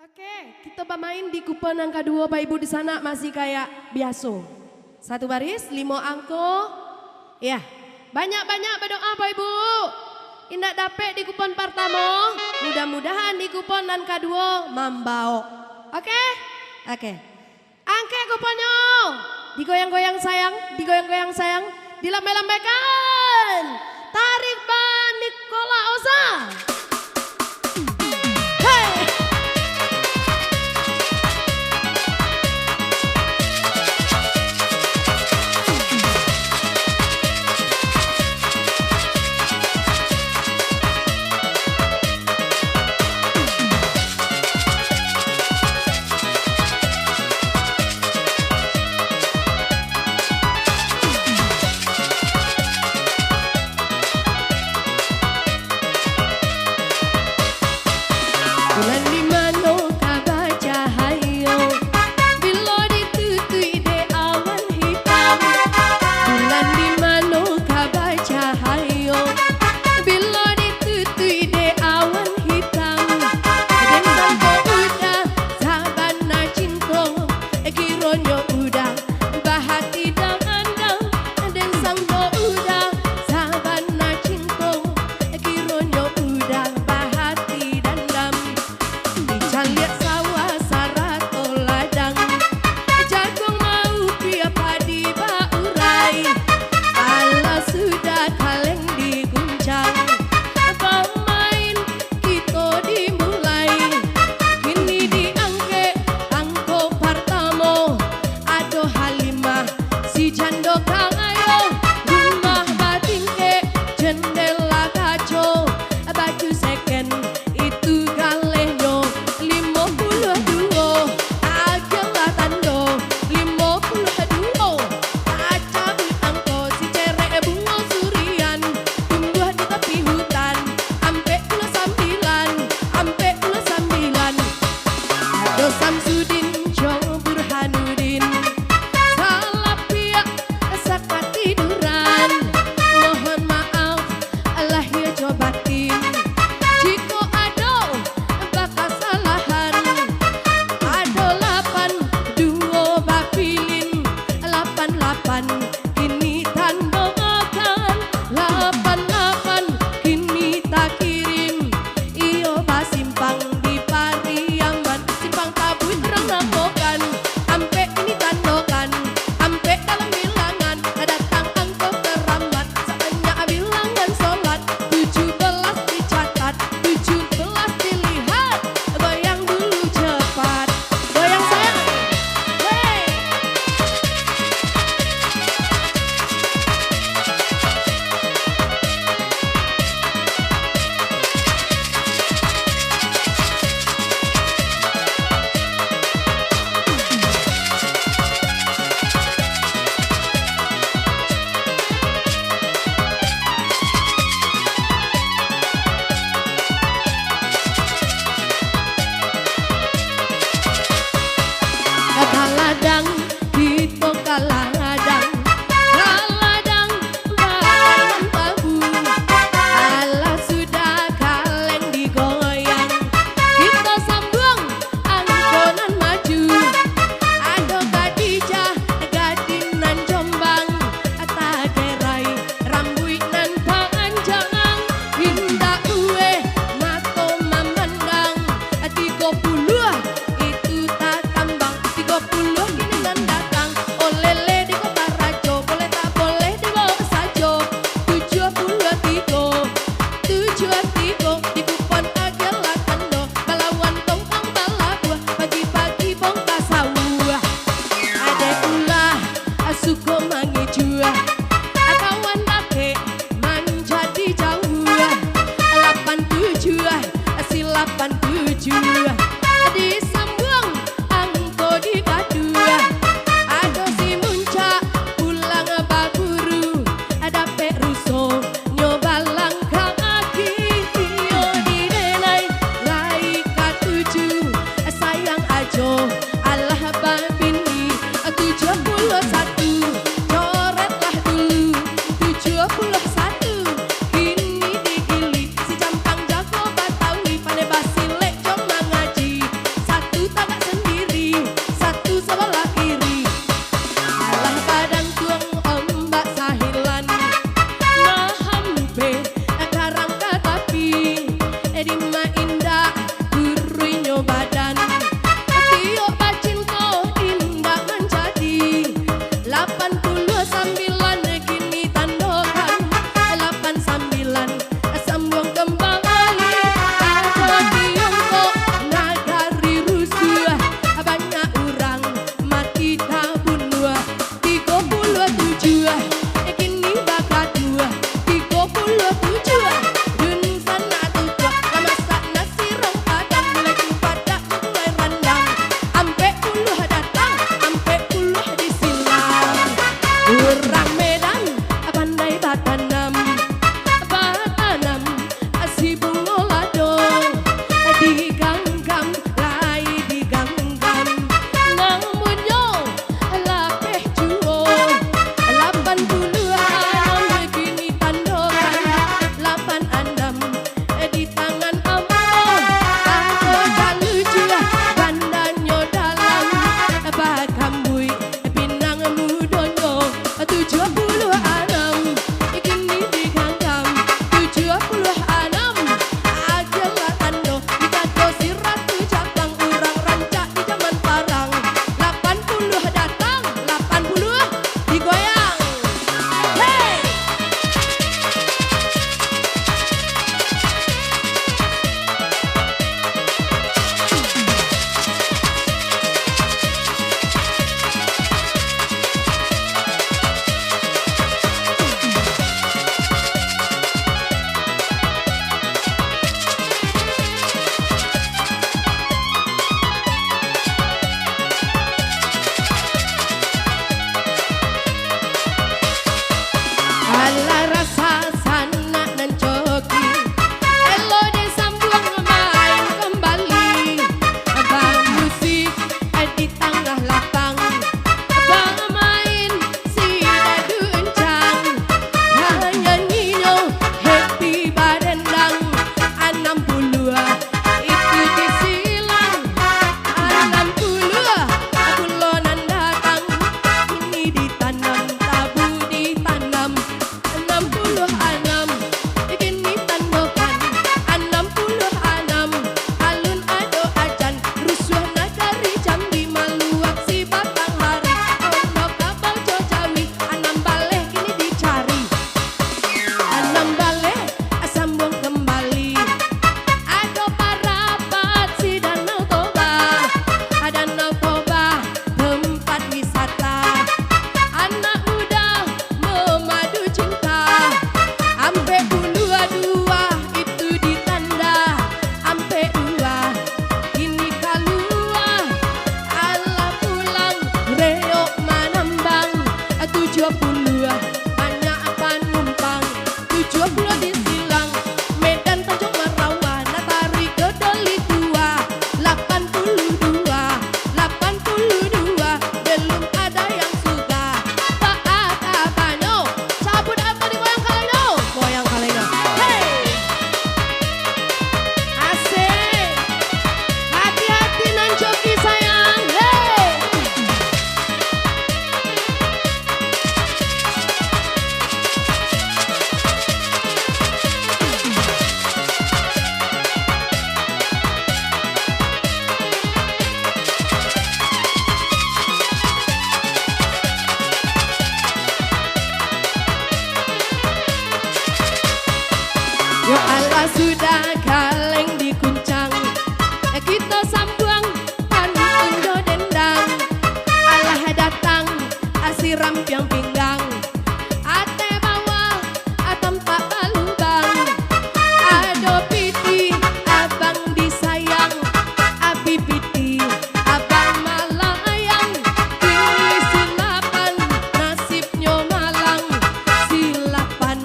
Oke, kita bermain di kupon angka 2 Pak Ibu di sana masih kayak biasa. Satu baris, 5 angko. Ya, banyak-banyak berdoa Pak Ibu. Indak dapet di kupon pertama, mudah-mudahan di kupon angka 2 membau. Oke? Oke. Angke kuponnya. Digoyang-goyang sayang, digoyang-goyang sayang, dilambai-lambaikan. Tarik ban Nikola Oza. Bulan di mana kabar cahaya, bila ditutui de awan hitam. Bulan di mana kabar cahaya, bila ditutui de awan hitam. Dan sampo udah sabana cinta, kiranya udah bahati dengan dang. Dan sampo udah sabana cinta, kiranya udah bahati dan dam. Lihat sawah sarato ladang, jagung mau pia padi baurai. Allah sudah kaleng diguncang, pemain kita dimulai. Kini diangke angko pertama, ado Halimah si jando kang ayo. Rumah batingke jendela kaca, baju second itu galehnya. 52 ajalah tando 52 aja angko si cerek bunga surian tumbuh di tepi hutan ampe 29 ampe 29 ada Samsudin Jo Burhanuddin salah pihak sakat tiduran mohon maaf lahir cobatin jika ada bakal salahan. Ada 82 bapilin 88 kini tanda akan 88 kini tak kirim iyo basimpang di Pariaman simpang tabun rang nakokan ampe ini tandokan ampe dalam bilangan datang angko keramat saatnya bilangan sholat 17 dicatat 17 dilihat goyang dulu cepat goyang sayang. Hey. Kaladang kita kaladang kaladang bahan tabu ala sudah kaleng digoyang kita sambung angkonan maju ada Khadijah gadinan Jombang tagerai rambut nan panjang indah uwe mato memandang 30 itu tak tambang 30 kini dan datang olele di kota Rajo boleh tak boleh dibawa saja 73 di kupon agelah tando balawan tongkang balabua pagi-pagi bongkar sawah ada pula suko mangijua kawan dake menjadi jauh 87 si 87 disambung angko dikadu ada si muncak pulang baburu ada peruso nyoba langkah kaki iyo didenai lai katuju sayang ajo Allah babini 71 coretlah dulu 71 kini digili si campang jago Batawi pandai basilek jom mengaji piti abang malayang kini silapan nasibnya malang silapan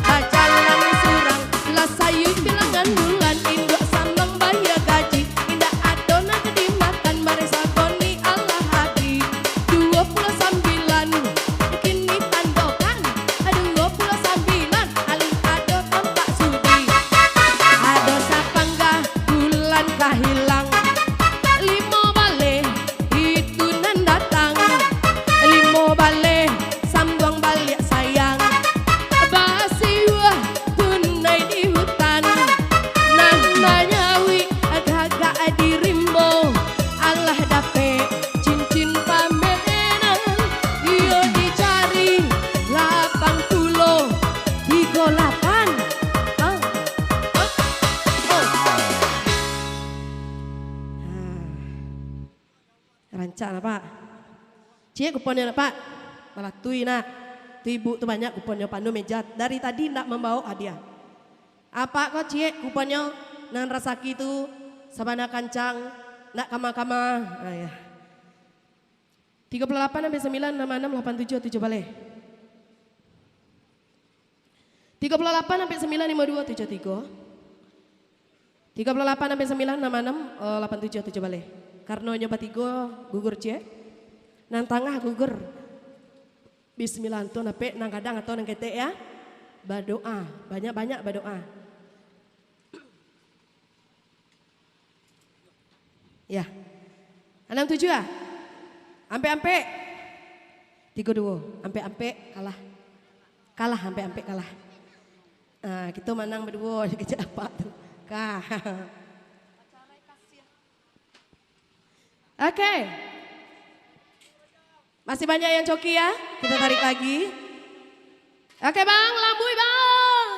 bajalan surang lah sayu bilangan bulan induk sambang bayar gaji indah adonan dimakan mari saboni Allah hadi 29 kini tandokan 29 alun ado tampak sudi ado sapanggah bulan kahilang limo bale itu nan datang limo bale sambang balik sayang basiwa tunai di hutan nan banyawi agak di rimbo Allah dape cincin pamenan iyo dicari 80 38 rancak lah pak cie kuponnya lah pak malah tui nak tu ibu tu banyak kuponnya pandu meja dari tadi ndak membawa hadiah apa kok cie kuponnya nan rasaki tu sabana kancang ndak kama-kama ya 38 sampai 9 66 87 7 balik 38 sampai 9 52 73 38 sampai 9 66 87 7 balik karena nyoba 3 gugur cie nang tengah gugur bismillah tuh nape nang kadang atau nang kete ya berdoa banyak-banyak berdoa ya 67 ya ampe-ampe 32 ampe-ampe kalah ampe-ampe kalah kita menang berdua kecil apa tuh kah Oke. Masih banyak yang coki ya. Kita tarik lagi. Oke bang, lambui bang.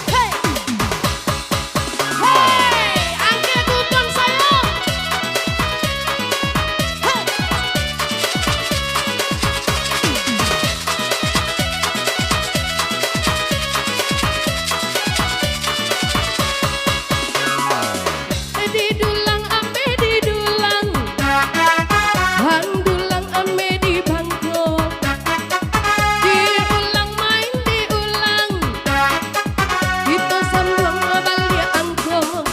Hey. Hey, angkat kupon saya. Hey. Di dulang ambe di dulang bang dulang ame di bangko diulang main diulang itu sambung balik angko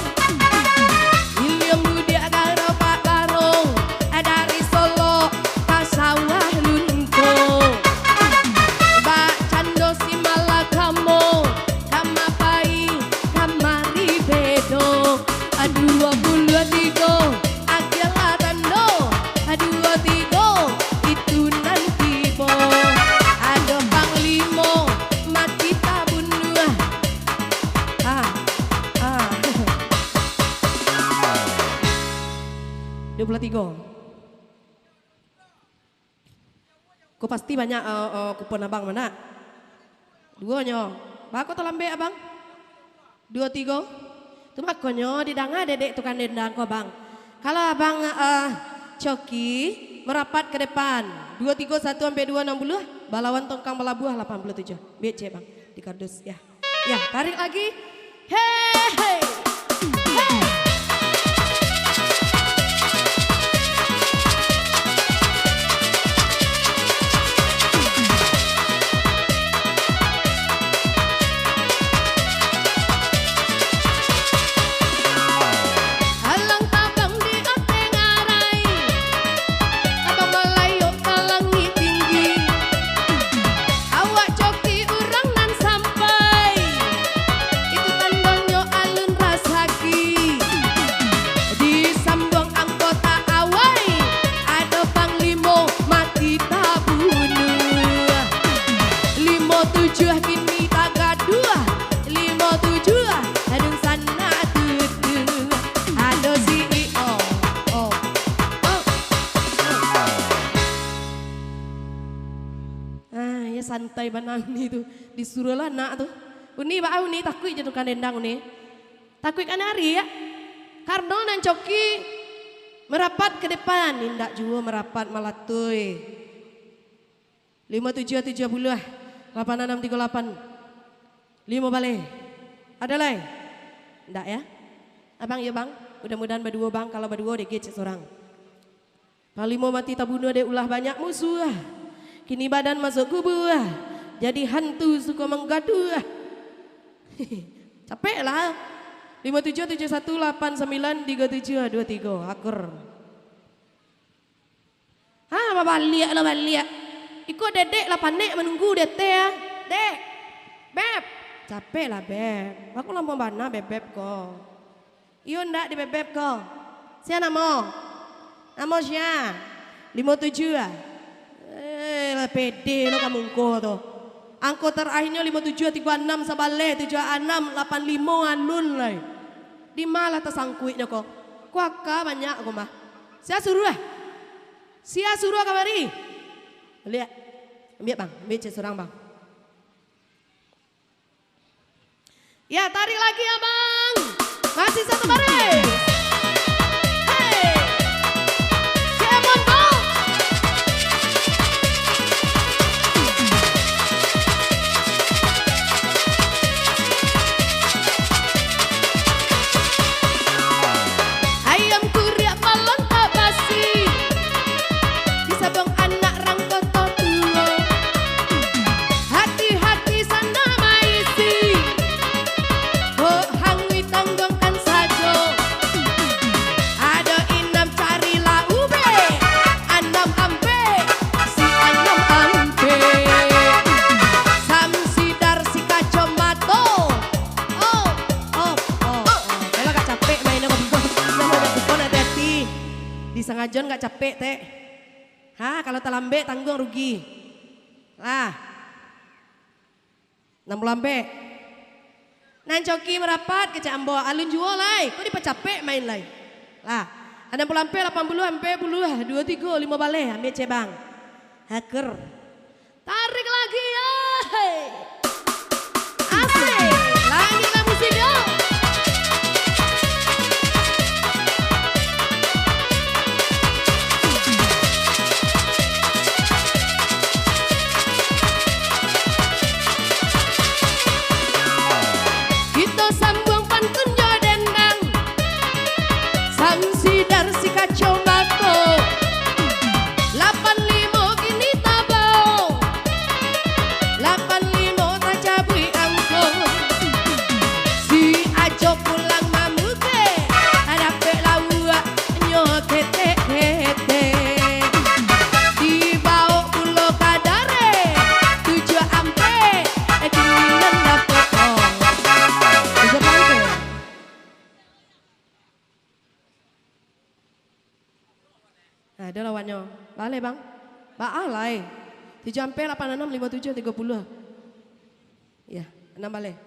William Budi agaro pak garong dari Solo pasawah lunto Mbak Cando si malakamo kamapai kamari bedo 23 Akhirlah tando 23 itu nanti bo ada panglimo mati tabunuh 23 Kau pasti banyak kupon abang mana? Duanya. Bako telambe abang? 23 itu makonyo didanga dedek tukang dendang kok bang. Kalau abang coki merapat ke depan 231 sampai 260 balawan tongkang balabuah 87 BC bang di kardus ya. Ya tarik lagi. Hey hey. Hey. Alang tabang di ate ngarai abang Melayu kalangi tinggi awak coki urang nan sampai itu tandanya alun rasaki disambung anggota awai ada panglimo mati tabunuh 57 kini taga 2 57 adun sana tutu ada CEO ya santai banang nih tuh disuruh lah nak tuh uni bau nih takut jatuhkan dendang nih takut kan hari ya karena nan coki merapat ke depan indak juga merapat malatui 57 70 86 38 5 balik ada lain enggak ya abang ya bang Mudah-mudahan berdua bang, kalau berdua deh gece seorang. Palimo mati tabunuh deh ulah banyak musuh. Kini badan masuk kubur. Jadi hantu suka menggaduh. Capek lah. 5771893723 akur. Apa balik lah balik. Ikut dedek lah panik menunggu dete ya. Dek, beb. Capek lah beb. Aku lampu mana beb kok. Iyo ndak di beb kok. Siapa namo? Namo siapa? 57 ah. Lah pede lo kamu kok tuh. Angko terakhirnya 5736 sabale 7685 anun lah. Di malah tersangkuitnya kok. Kuaka banyak aku mah. Saya suruh lah. Sia suruh kamari. Lihat. Ambil bang, ambil seorang bang. Ya tarik lagi ya bang. Masih satu baris. Hey. Come on bang. Ayam kuriak balon tak basi. Disabong anak rangko tua. Hati-hati sana maisi. Oh hangui tanggungkan saja. Ada inam carilah ube. Anam ampe. Si anam ampe. Samsidar si kacomato. Oh. Kalau gak capek mainnya kok. Hati-hati. Di sengajon gak capek teh. Kalau terlambat tanggung rugi. Lah. 60 lambe. Nan coki merapat ke Ambo alun jual lai. Kok dipecapek main lai. Lah. Ada 60 lambe 80 ampe 10 23 5 balik ambil cebang. Haker. Tarik lagi ya. Asik. Lagi lah musiknya. Kita sambung pantun jo dendang. Samsidar si kacau bato. 85 kini tabau. 85 tak cabui angko. Si ajo pulang mamuke. Hadape lawa nyo kete. Dibau pulau kadare. 7 ampe. Kininan dapet oh. Nah, ada lawannya. Balik bang. Baalai. 7 ampe 86 57 30. Ya, 6 balik.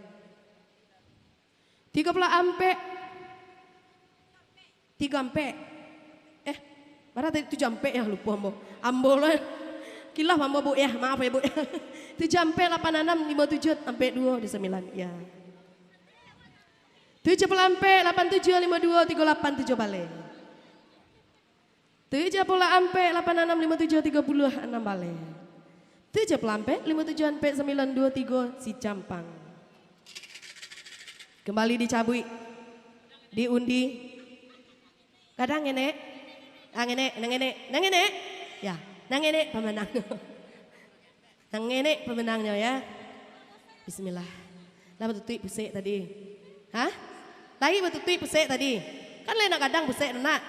30 ampe. 3 ampe. Mana tadi 7 ampe ya lupa ambo. Ambo lah. Kilah ambo bu ya, maaf ya bu. 7 ampe 86 57 ampe 2 di 9. Ya. 70 ampe 87 52 38 7 balik. 70 ampe 86 57 30 6 balik. 70 ampe 57 ampe 9 23 si campang. Kembali dicabui. Diundi. Kadang nenek. Nang ya, nang nenek pemenang. Nang nenek pemenangnya ya. Bismillah. Lah betul pusek tadi. Hah? Lagi betul pusek tadi. Kan lain nak kadang pusek nak.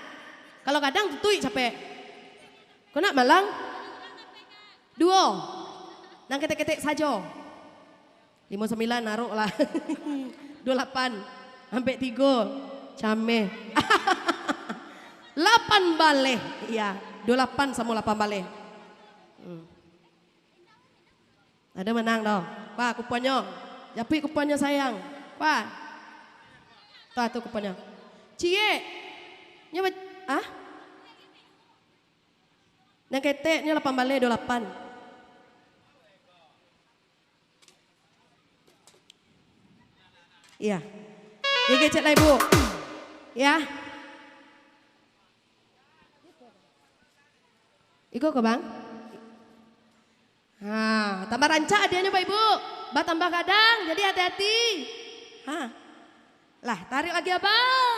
Kalau kadang tutui capek. Kau nak malang? 2. Nang ketek-ketek saja. 59 naruh lah. 28 sampai 3 cameh. 8 balik. Iya, 28 sama 8 balik. Ada menang dong. Pak kuponnya. Japi kuponnya sayang. Pak. Tuh kuponnya. Cie. Nyoba Nang keteknya 8 balik 28. Iya. Dikecek lah ibu. Ya. Iko ke bang? Tambah rancak adanya Pak Ibu. Tambah kadang, jadi hati-hati. Lah tarik lagi ya bang.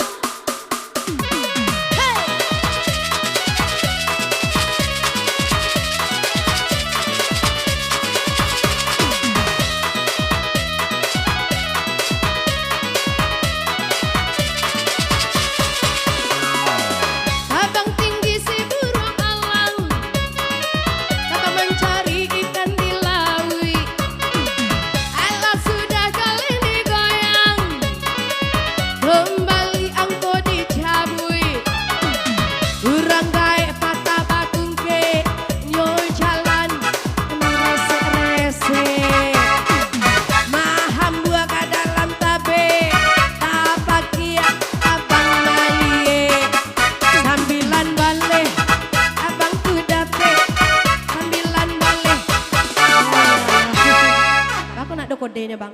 mainnya bang?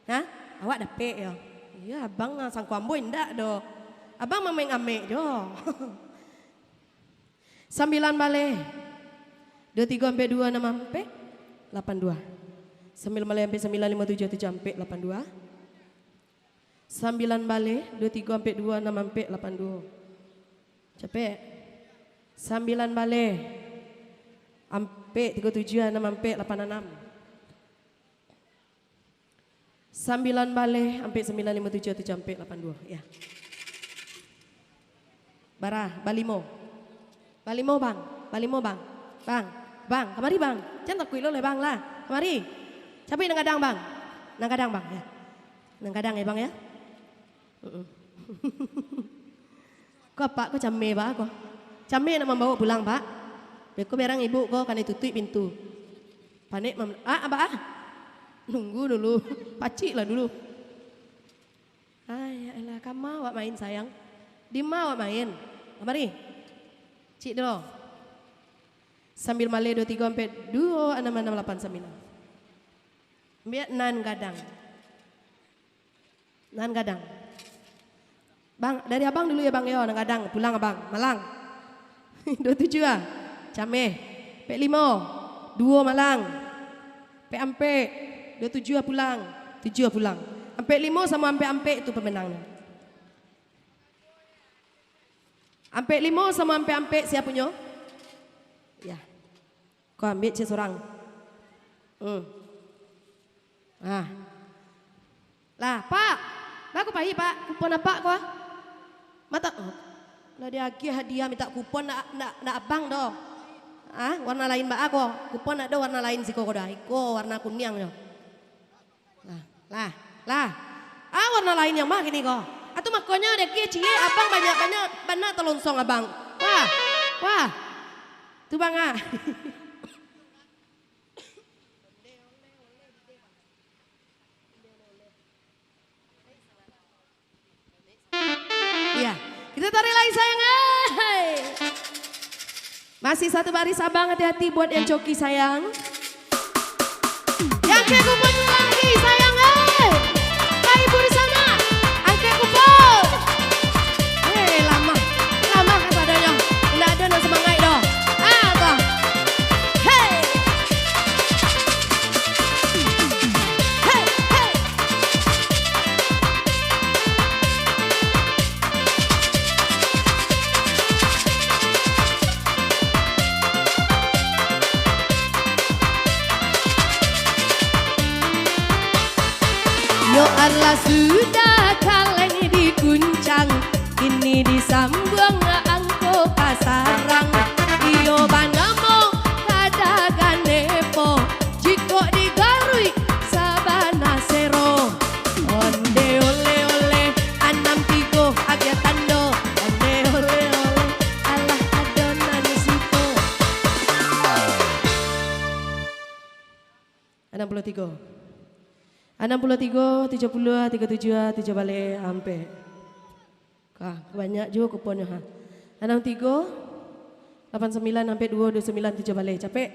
Hah? Awak dapet ya? Iya abang sangku ambo indak do. Abang main ame do. 9 balik. 23 sampai 2 6 sampai 82. 9 balik sampai 9 5 7 7 sampai 82. 9 balik 23 sampai 2 6 sampai 82. Capek. 9 balik sampai 37 6 sampai 86. 9 balik sampai 9 5 7 7 sampai 82 ya. Barah, balimo. Balimo bang, balimo bang. Bang, bang, kemari bang. Jangan takut lo le bang lah. Kemari. Capek nang kadang bang. Nang kadang bang ya. Nang kadang ya bang ya. Kok pak, kok came pak kok. Came nak membawa pulang pak. Beko berang ibu kok kan tutup pintu. Panik abah nunggu dulu. Pacik lah dulu. Ay, elah kamu awak main sayang. Di mau awak main. Kemari. Cik dulu. Sambil malai 23 sampai 2 6 6 8 9. Biar nan gadang. Nan gadang. Bang, dari abang dulu ya bang yo, nan gadang, pulang abang, Malang. 27 ah. Came. Pek 5. 2 Malang. Pek ampe. 27 pulang. 7 pulang. Ampe 5 sama ampe itu pemenangnya. Ampe 5 sama ampe siapa punya? Ya. Kau ambil seorang. Lah, Pak. Lah aku pahi, Pak. Kupon apa kau? Mata lah dia lagi hadiah minta kupon nak abang dong. Warna lain mbak aku. Kupon ada warna lain sih kok dah. Iko warna kuning yo. Lah. Warna lain yang mah gini kok. Atau makanya ada cie abang banyak telonsong abang. Wah. Tu bang ah. Iya, kita tarik lagi sayang. Masih satu baris abang, hati-hati buat yang coki sayang. Yang kayak kupon lagi sayang. Kak ibu di sana, angkat kupon. Lama kan adanya. Tidak ada no semangat doh. Toh. Hey. Yo Allah sudah kaleng dikuncang, ini disambung angko kasarang. Iyo banamo kadagan depo, jiko digarui sabana sero. Onde ole anam tigo agya tando. Onde ole Allah adonan sipo. 63 63, 70, 37, 3 balik ampe. Banyak juga kuponnya ha. 63, 89 sampai 2, 29, 3 balik. Capek?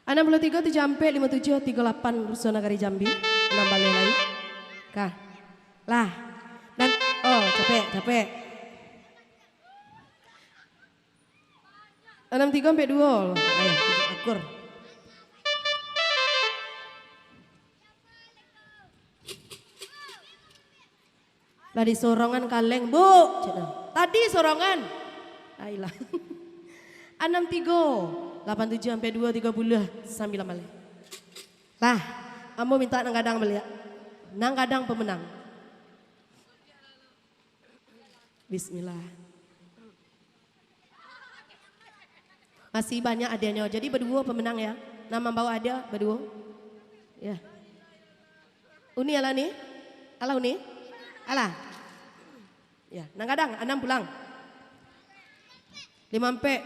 Enam 63, 7 sampai 57, 38 Rusuh Nagari Jambi. 6 balik lagi. Lah. Dan capek. 63 sampai 2. Ayo, akur. Lah di sorongan kaleng, Bu. Tadi sorongan. Ayolah. 63, 87 sampai 2, 30, 9 balik. Lah, kamu minta nang kadang beli ya. Nang kadang pemenang. Bismillah. Masih banyak adanya, jadi berdua pemenang ya. Nama bawa ada berdua. Ya. Uni ala nih? Ala uni? Ala? Ya, nang kadang 6 pulang. 5 sampai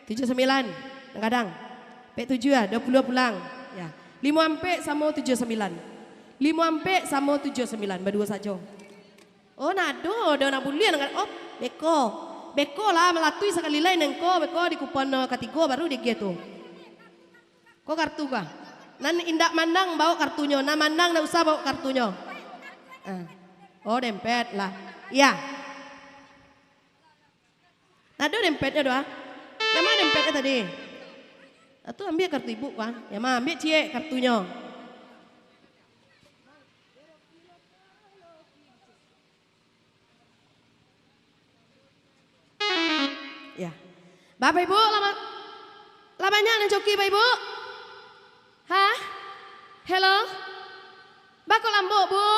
79 nang kadang. P7 ya, 20 pulang. Ya. 5 sampai sama 79. 5 sampai sama 79 berdua saja. Oh nado, ada nak bulian nang oh beko. beko lah melatui sekali lain engko beko di kupon ketiga baru di gitu. Kok kartu kah? Nan indak mandang bawa kartunya, nah mandang ndak usah bawa kartunya. Oh dempet lah, iya. Ada dempetnya doa. Yang mana dempetnya tadi? Atau ambil kartu ibu kan? Yang mana ambil cie kartunya? Ya, Bapak Ibu lamanya ada joki Bapak Ibu? Hah? Hello? Bakal ambo Bu?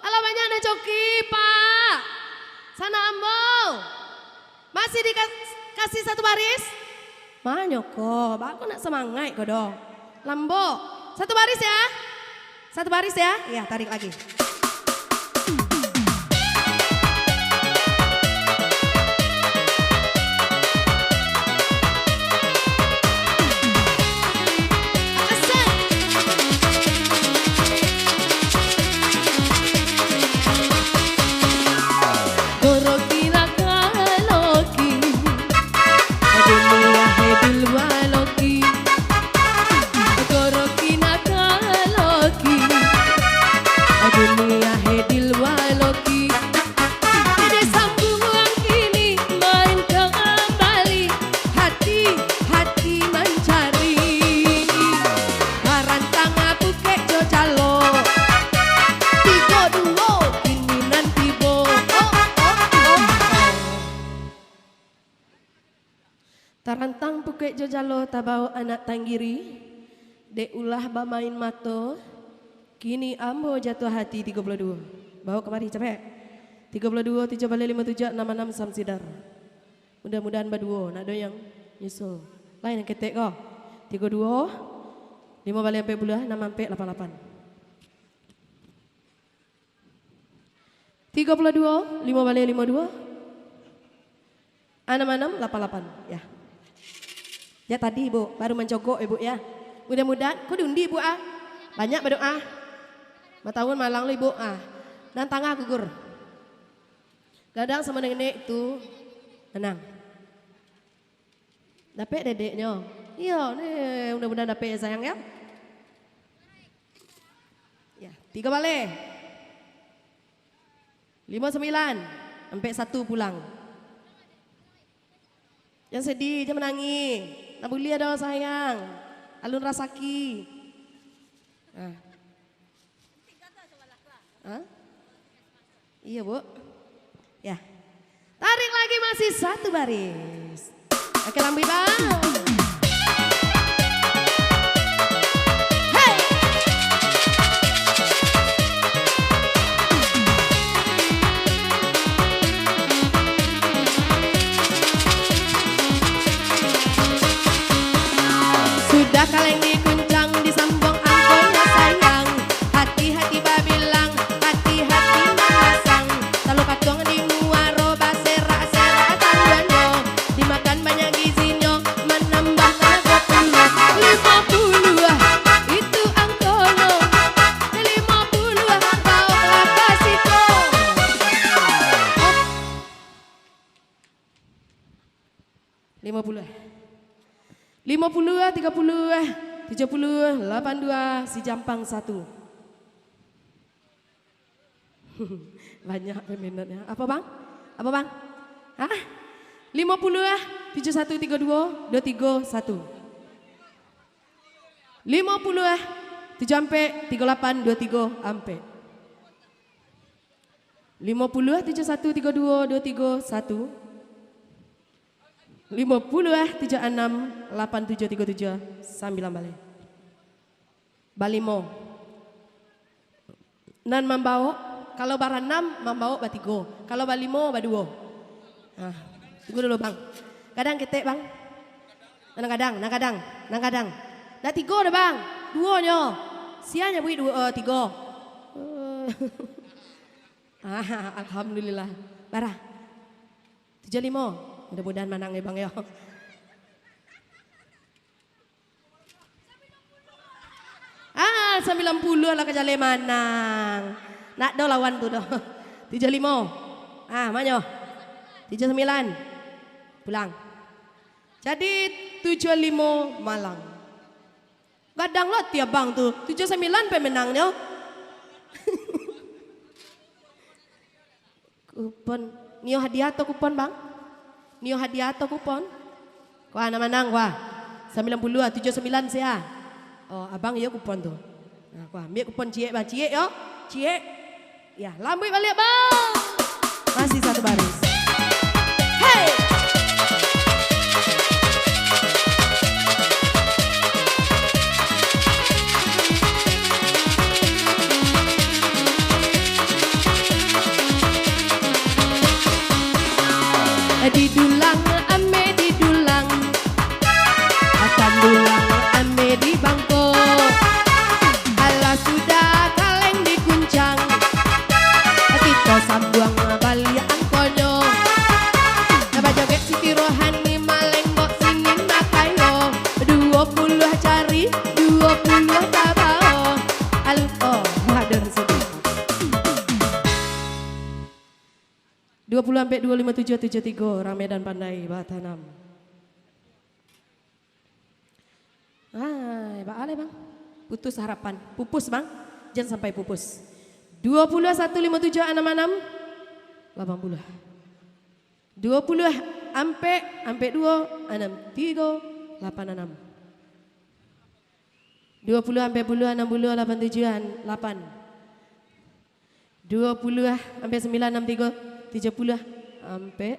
Lamanya ada joki Pak? Sana ambo? Masih dikasih satu baris? Mana kok? Bakal nak semangat kok dong. Lambo, satu baris ya? Satu baris ya? Iya tarik lagi. Tarantang pukek jojalo tabau anak tanggiri, dek ulah bamain mato, kini ambo jatuh hati 32. Bawa kemari capek. 32 3 balik 57 66 samsidar. Mudah-mudahan baduo, nak do yang nyusul. Lain yang ketek kok. 32 5 balik sampai bulan 6 sampai 88. 32 5 balik 52 6 88 ya. Ya tadi Ibu, baru mencogok Ibu ya. Mudah-mudahan, kok diundi Ibu ah. Banyak berdoa. Matahun malang lu Ibu ah. Dan tangga gugur. Gadang sama nenek itu tenang. Dapet dedeknya. Iya, nih mudah-mudahan dapet ya sayang ya. Ya, 3 balik. 59 sampai 1 pulang. Yang sedih, dia menangis. Nak boleh ada sayang. Alun rasaki. Iya Bu. Ya. Tarik lagi masih 1 baris. Oke lambi bang. Sudah kaleng dikuncang disambung angkonya sayang. Hati-hati babilang, hati-hati memasang. Kalau katong di muaro basera-sera tanganyo, dimakan banyak gizinya, menambah tenaga puluh. 50 itu angkonya, 50 bawa kasihku. 50 30 70 82 si Jampang 1. Banyak peminatnya. Apa bang? Apa bang? Hah? 50 71 32 23 1. 50 7 sampai 38 23 ampe. 50 71 32 23 1. 50 76 87 37 9 balik. Balimo. Nan membawa, kalau baran 6 membawa batigo. Kalau balimo baduo. Nah, tunggu dulu bang. Kadang ketek bang. Kadang, kadang. Dah 3 dah bang. 2 nyo. Sianya bui 2 3. Alhamdulillah. Barah. 75. Mudah-mudahan menang ya bang ya. Ah 90 lah kejale manang. Nak do lawan tu do. 35. Ah manyo. 79. Pulang. Jadi 75 Malang. Gadang lah tiap bang tuh. 79 pemenangnya. Kupon. Nio hadiah atau kupon bang? Nio hadiah atau kupon? Wah nama menang wah. 90 79 saya. Oh abang ya kupon tuh. Nah, wah ambil kupon cie bang. Cie yo. Cie. Ya lambui balik bang. Masih satu baris. Hey. Di dulang ame di dulang, akan dulang ame di bangko. Ala sudah kaleng dikuncang, kita sambuang bali angkonyo. Naba joget Siti Rohani malenggok singin makayo. 20 cari 20 tabao. Alto hadir sedih. 20 sampai 25773 rame dan pandai Batanam. Pak Ale bang, putus harapan, pupus bang, jangan sampai pupus. 20 157 66 80. 20 sampai 2 63 86. 20 sampai 10 60 87an 8. 20 sampai 9 63 30 ampe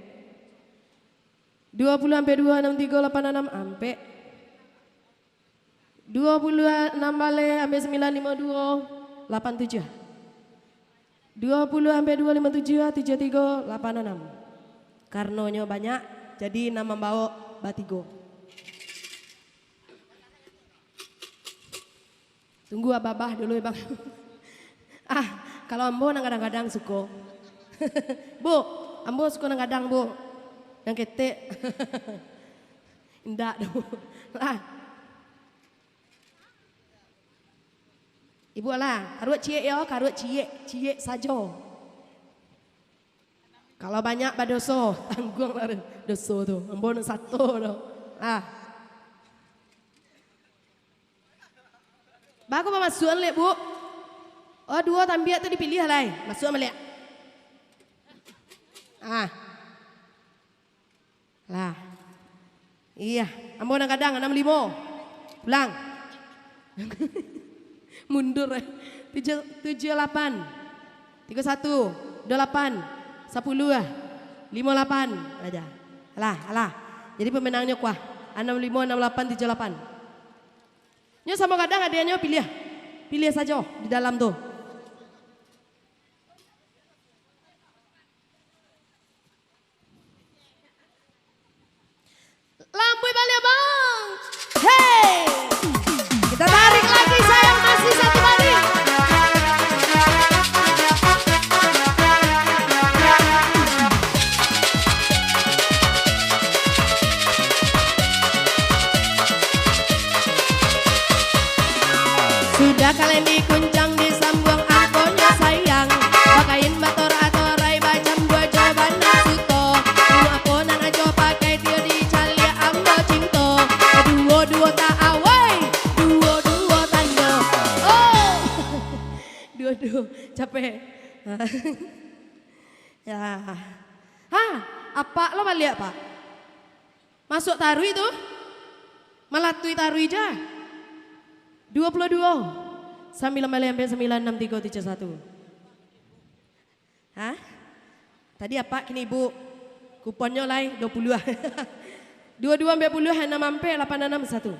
20 sampai 2 63 86 ampe 26 balik sampai 9 52 87 20 sampai 2 57 73 86 karnonya banyak jadi nama bawa batigo. Tunggu abah dulu ya bang. Kalau ambo nang kadang-kadang suko. Bu, ambo suka nang bu, yang ketek, indah dong. Ibu lah, karuat cie yo, karuat cie sajo. Kalau banyak badoso, tanggung lah doso tuh, ambo nang satu tuh. Bagus apa masukan le bu? Oh 2 tambiak tuh dipilih lah, masukan melihat. Lah. Iya, ambo nang kadang 65. Pulang. Mundur. 78. 31. 28. 10. 58 aja. Alah. Jadi pemenangnya kuah. 65 68 78. Nyo sama kadang adanya pilih. Pilih saja di dalam tuh. Lambui balik bang. Hey, kita tarik lagi sayang masih satu kali. Sudah kalian dikuncang disambung angkonya sayang. Pakain motor atau rai bacam dua jawaban suto. Aku nana jo pakai dia di duo tak awai, duo tanda. Oh, duo capek. Ya, apa lo balik pak? Masuk tarui itu, melatui tarui aja. 22 sambil sampai 96371. Tadi apa kini ibu? Kuponnya lain 20. 22 sampai 10 6 sampai 861.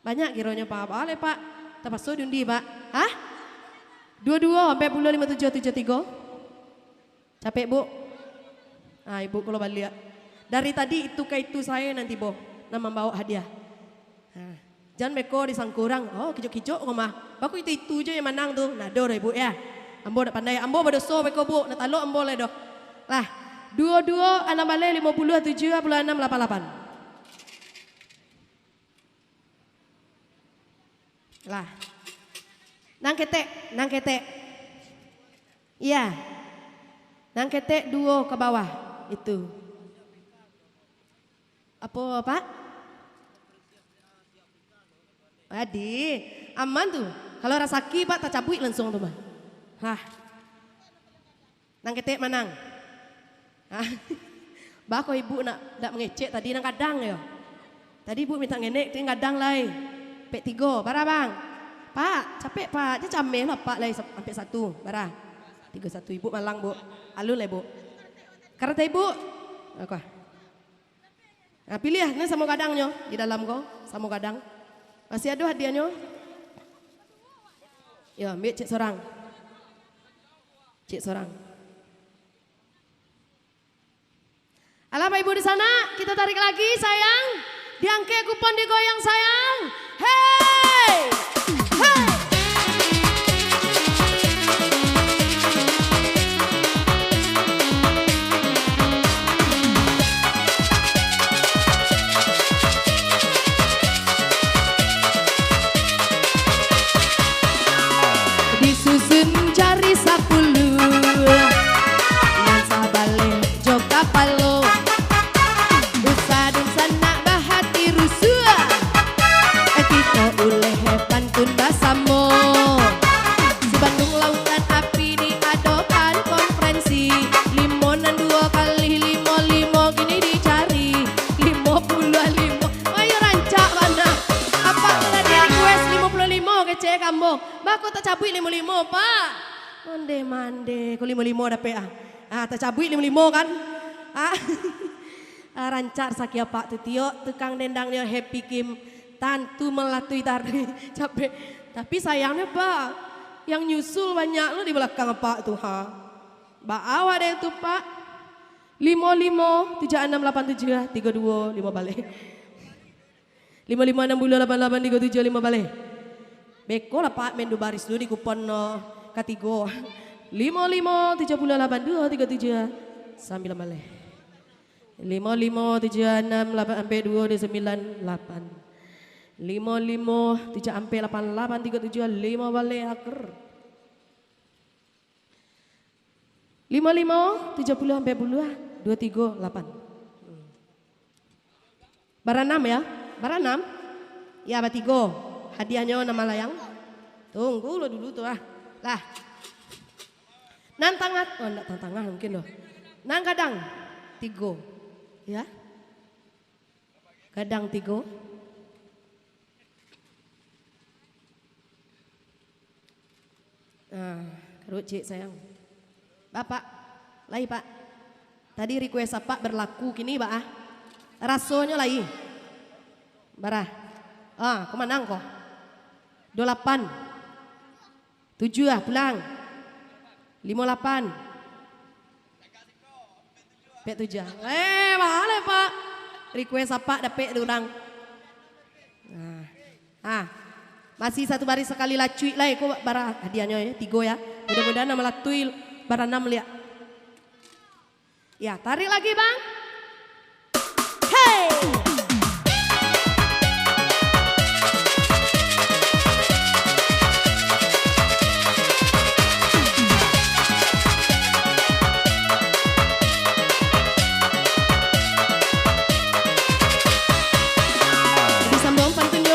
Banyak kiranya Pak. Boleh Pak. Tepat so diundi Pak. 22 sampai 10 5773. Capek Bu? Ibu kalau balik. Dari tadi itu ke itu saya nanti Bu. Nama bawa hadiah. Jangan beko disangkurang. Oh kicok-kicok ngomah. Baku itu aja yang menang tuh. Nah do Ibu ya. Ambo udah pandai. Ambo berdoso beko Bu. Nah talo ambo le doh. Lah. 22 anak balik 50 76 88. Lah. Nang ketek. Iya. Nang ketek 2 ke bawah. Itu. Apa Pak? Adi, aman tuh. Kalau rasaki Pak tak cabut langsung tuh Pak. Hah. Nang ketek manang. Hah. Bako ibu nak mengecek tadi nang kadang ya. Tadi ibu minta ngenek tu kadang lai. Pek 3, bara bang. Pak, capek Pak. Dia camel lah Pak lai sampai 1. Bara. 31 ibu malang Bu. Alun lah Bu. Karena ibu. Apa? Nah, pilih ya, ini sama kadangnya di dalam kau, sama kadang. Masih ada hadiahnya? Ya, ambil cik seorang. Cik seorang. Alah Pak Ibu di sana, kita tarik lagi sayang. Diangke kupon digoyang sayang. Hey! Hey! Disusun jari 10 nan sabale joka palo usadun sana bahati rusua etito uleh pantun basamo si Bandung lautan api diadokan konferensi limonan 2 kali 5 gini dicari 55 ayo rancak mana apa tadi request 55 kece kamu bako tak cabut 55 Pak mande kau 55 dapet tak cabut 55 kan rancar sakia Pak tu tio tukang dendangnya happy Kim tantu melatui tadi capek tapi sayangnya Pak yang nyusul banyak lo di belakang Pak tuh bawa deh tuh Pak 55 7687 32 5 balik 55 60 88 37 5 balik beko lah Pak main 2 baris dulu di kupon katigo 55 78 2 37 sambil balik 55 76 8 sampai 2 di 98 55 7 sampai 88 37 5 balik akhir 55 70 sampai 2 23 8 Baranam ya Baranam ya batigo hadiahnya nama layang tunggu lo dulu tuh lah nan tangan enggak tangan mungkin loh nan kadang 3 ya kadang 3 Cik sayang Bapak lagi Pak tadi request apa berlaku kini Pak rasanya lagi barah kemanang kok 28 7 pulang 58 Pek 7 boleh Pak request apa dapet orang masih 1 baris sekali lacui lah kok bara hadiahnya ya 3 ya mudah-mudahan nama latui bara 6 lihat ya tarik lagi Bang hey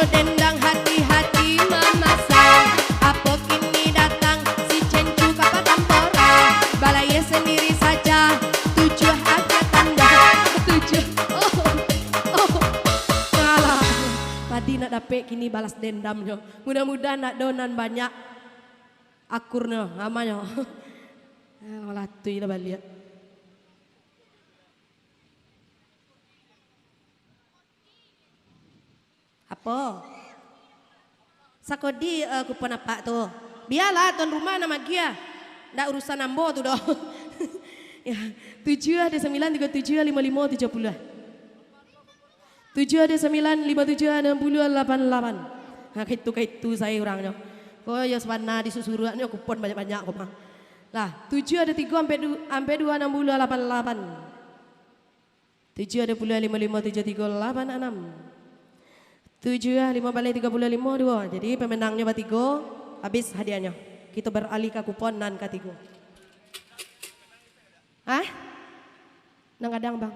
dendang hati-hati memasak apa kini datang si cencu kapa tampora balaya sendiri saja 7 aja tanda 7 salah tadi nak dapet kini balas dendamnya mudah-mudahan nak donan banyak akurnya namanya latui lah balik apa? Sakodi kupon apa tuh? Biarlah tuan rumah nama dia. Ndak urusan nambo tuh doh. Ya, 7 ada 9 37 55 30. 7 ada 9 57 60 88. Nah, itu saya orangnya. Kok ya sebenarnya di susurannya kupon banyak-banyak kok, Bang. Lah, 7 ada 3 sampai 2 60 88. 7 ada pula 55 73 86. 7 5 balik 35 2. Jadi pemenangnya batigo habis hadiahnya. Kita beralih ke kupon nan katigo. Nang kadang bang.